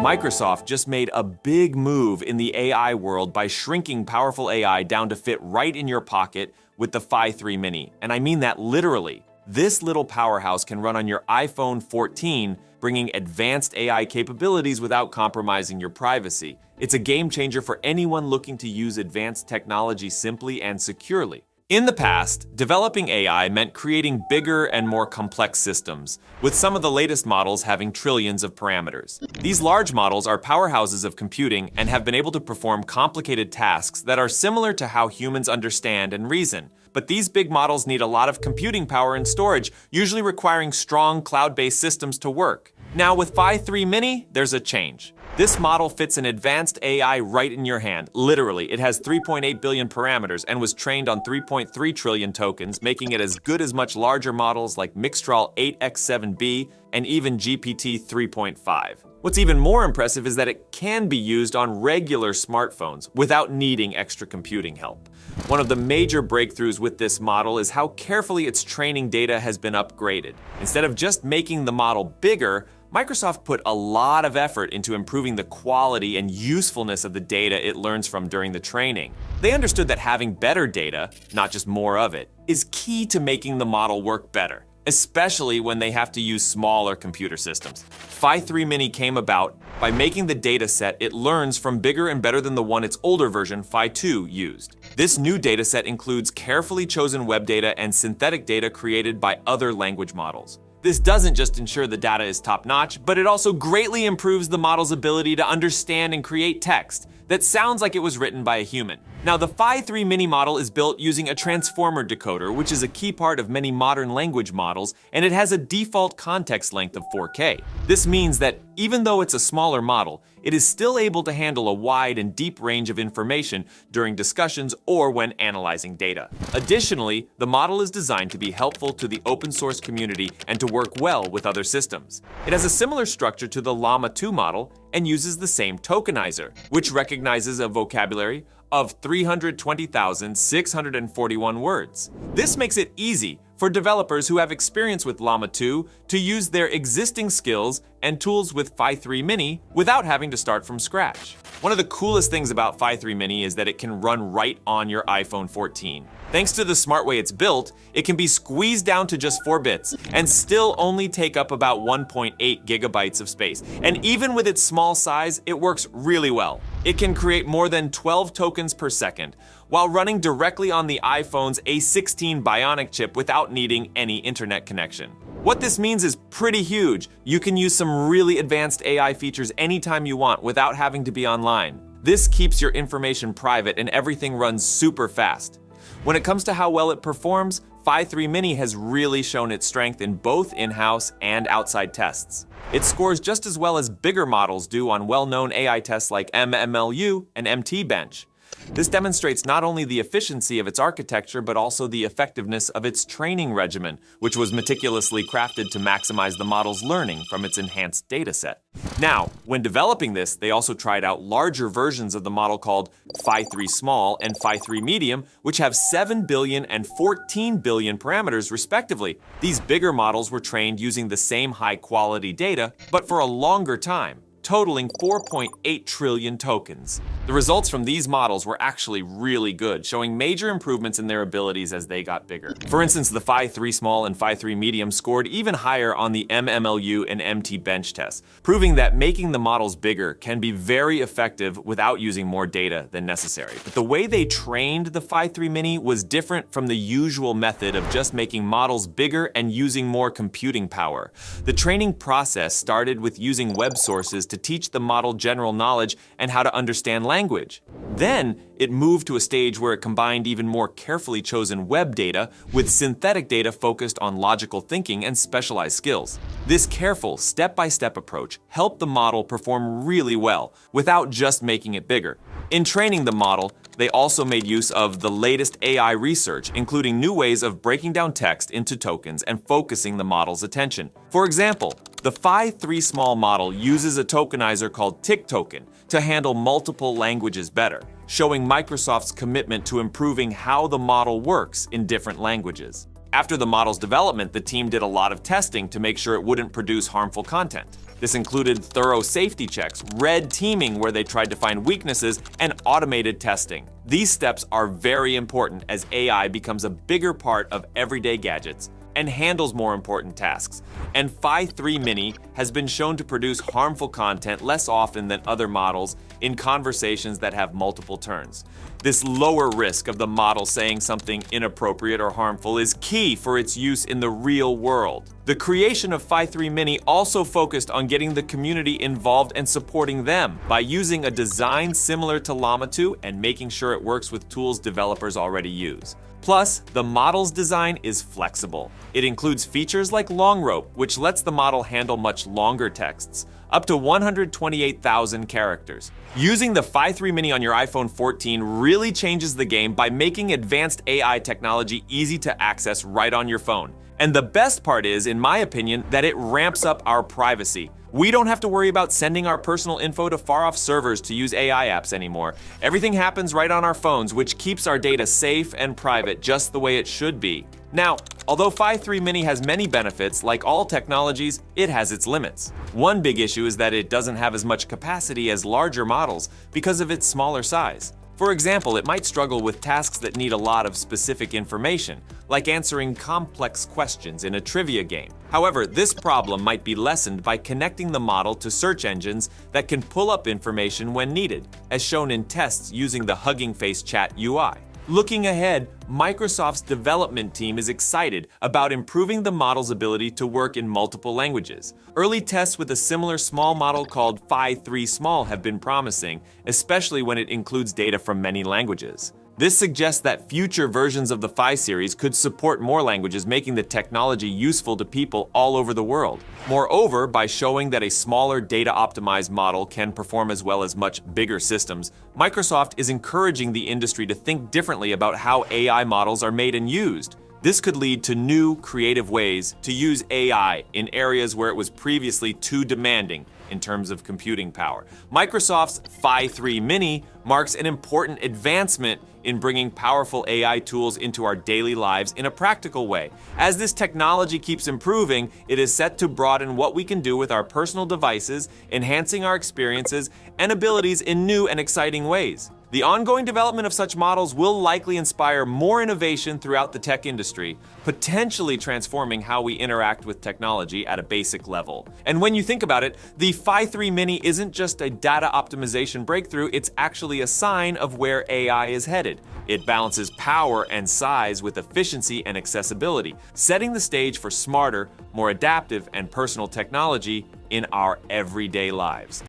Microsoft just made a big move in the AI world by shrinking powerful AI down to fit right in your pocket with the PHI-3 Mini. And I mean that literally. This little powerhouse can run on your iPhone 14, bringing advanced AI capabilities without compromising your privacy. It's a game changer for anyone looking to use advanced technology simply and securely. In the past, developing AI meant creating bigger and more complex systems, with some of the latest models having trillions of parameters. These large models are powerhouses of computing and have been able to perform complicated tasks that are similar to how humans understand and reason. But these big models need a lot of computing power and storage, usually requiring strong cloud-based systems to work. Now with PHI-3 Mini, there's a change. This model fits an advanced AI right in your hand. Literally, it has 3.8 billion parameters and was trained on 3.3 trillion tokens, making it as good as much larger models like Mixtral 8x7b and even GPT 3.5. What's even more impressive is that it can be used on regular smartphones without needing extra computing help. One of the major breakthroughs with this model is how carefully its training data has been upgraded. Instead of just making the model bigger, Microsoft put a lot of effort into improving the quality and usefulness of the data it learns from during the training. They understood that having better data, not just more of it, is key to making the model work better, especially when they have to use smaller computer systems. PHI-3 Mini came about by making the data set it learns from bigger and better than the one its older version, PHI-2, used. This new data set includes carefully chosen web data and synthetic data created by other language models. This doesn't just ensure the data is top-notch, but it also greatly improves the model's ability to understand and create text that sounds like it was written by a human. Now, the PHI-3 Mini model is built using a transformer decoder, which is a key part of many modern language models, and it has a default context length of 4K. This means that even though it's a smaller model, it is still able to handle a wide and deep range of information during discussions or when analyzing data. Additionally, the model is designed to be helpful to the open source community and to work well with other systems. It has a similar structure to the Llama 2 model and uses the same tokenizer, which recognizes a vocabulary of 320,641 words. This makes it easy for developers who have experience with Llama 2 to use their existing skills and tools with PHI-3 Mini without having to start from scratch. One of the coolest things about PHI-3 Mini is that it can run right on your iPhone 14. Thanks to the smart way it's built, it can be squeezed down to just 4 bits and still only take up about 1.8 gigabytes of space. And even with its small size, it works really well. It can create more than 12 tokens per second, while running directly on the iPhone's A16 Bionic chip without needing any internet connection. What this means is pretty huge. You can use some really advanced AI features anytime you want without having to be online. This keeps your information private and everything runs super fast. When it comes to how well it performs, PHI-3 Mini has really shown its strength in both in-house and outside tests. It scores just as well as bigger models do on well-known AI tests like MMLU and MT-Bench. This demonstrates not only the efficiency of its architecture, but also the effectiveness of its training regimen, which was meticulously crafted to maximize the model's learning from its enhanced dataset. Now, when developing this, they also tried out larger versions of the model called PHI-3 Small and PHI-3 Medium, which have 7 billion and 14 billion parameters respectively. These bigger models were trained using the same high-quality data, but for a longer time, totaling 4.8 trillion tokens. The results from these models were actually really good, showing major improvements in their abilities as they got bigger. For instance, the PHI-3 Small and PHI-3 Medium scored even higher on the MMLU and MT-Bench tests, proving that making the models bigger can be very effective without using more data than necessary. But the way they trained the PHI-3 Mini was different from the usual method of just making models bigger and using more computing power. The training process started with using web sources to teach the model general knowledge and how to understand language. Then, it moved to a stage where it combined even more carefully chosen web data with synthetic data focused on logical thinking and specialized skills. This careful, step-by-step approach helped the model perform really well, without just making it bigger. In training the model, they also made use of the latest AI research, including new ways of breaking down text into tokens and focusing the model's attention. For example, the PHI-3 Small model uses a tokenizer called TickToken to handle multiple languages better, showing Microsoft's commitment to improving how the model works in different languages. After the model's development, the team did a lot of testing to make sure it wouldn't produce harmful content. This included thorough safety checks, red teaming where they tried to find weaknesses, and automated testing. These steps are very important as AI becomes a bigger part of everyday gadgets and handles more important tasks. And PHI-3 Mini has been shown to produce harmful content less often than other models in conversations that have multiple turns. This lower risk of the model saying something inappropriate or harmful is key for its use in the real world. The creation of PHI-3 Mini also focused on getting the community involved and supporting them by using a design similar to Llama 2 and making sure it works with tools developers already use. Plus, the model's design is flexible. It includes features like long rope, which lets the model handle much longer texts, up to 128,000 characters. Using the PHI-3 Mini on your iPhone 14 really changes the game by making advanced AI technology easy to access right on your phone. And the best part is, in my opinion, that it ramps up our privacy. We don't have to worry about sending our personal info to far-off servers to use AI apps anymore. Everything happens right on our phones, which keeps our data safe and private just the way it should be. Now, although PHI-3 Mini has many benefits, like all technologies, it has its limits. One big issue is that it doesn't have as much capacity as larger models because of its smaller size. For example, it might struggle with tasks that need a lot of specific information, like answering complex questions in a trivia game. However, this problem might be lessened by connecting the model to search engines that can pull up information when needed, as shown in tests using the Hugging Face Chat UI. Looking ahead, Microsoft's development team is excited about improving the model's ability to work in multiple languages. Early tests with a similar small model called PHI-3 Small have been promising, especially when it includes data from many languages. This suggests that future versions of the PHI series could support more languages, making the technology useful to people all over the world. Moreover, by showing that a smaller data-optimized model can perform as well as much bigger systems, Microsoft is encouraging the industry to think differently about how AI models are made and used. This could lead to new, creative ways to use AI in areas where it was previously too demanding in terms of computing power. Microsoft's PHI-3 Mini marks an important advancement in bringing powerful AI tools into our daily lives in a practical way. As this technology keeps improving, it is set to broaden what we can do with our personal devices, enhancing our experiences and abilities in new and exciting ways. The ongoing development of such models will likely inspire more innovation throughout the tech industry, potentially transforming how we interact with technology at a basic level. And when you think about it, the PHI-3 Mini isn't just a data optimization breakthrough, it's actually a sign of where AI is headed. It balances power and size with efficiency and accessibility, setting the stage for smarter, more adaptive, and personal technology in our everyday lives.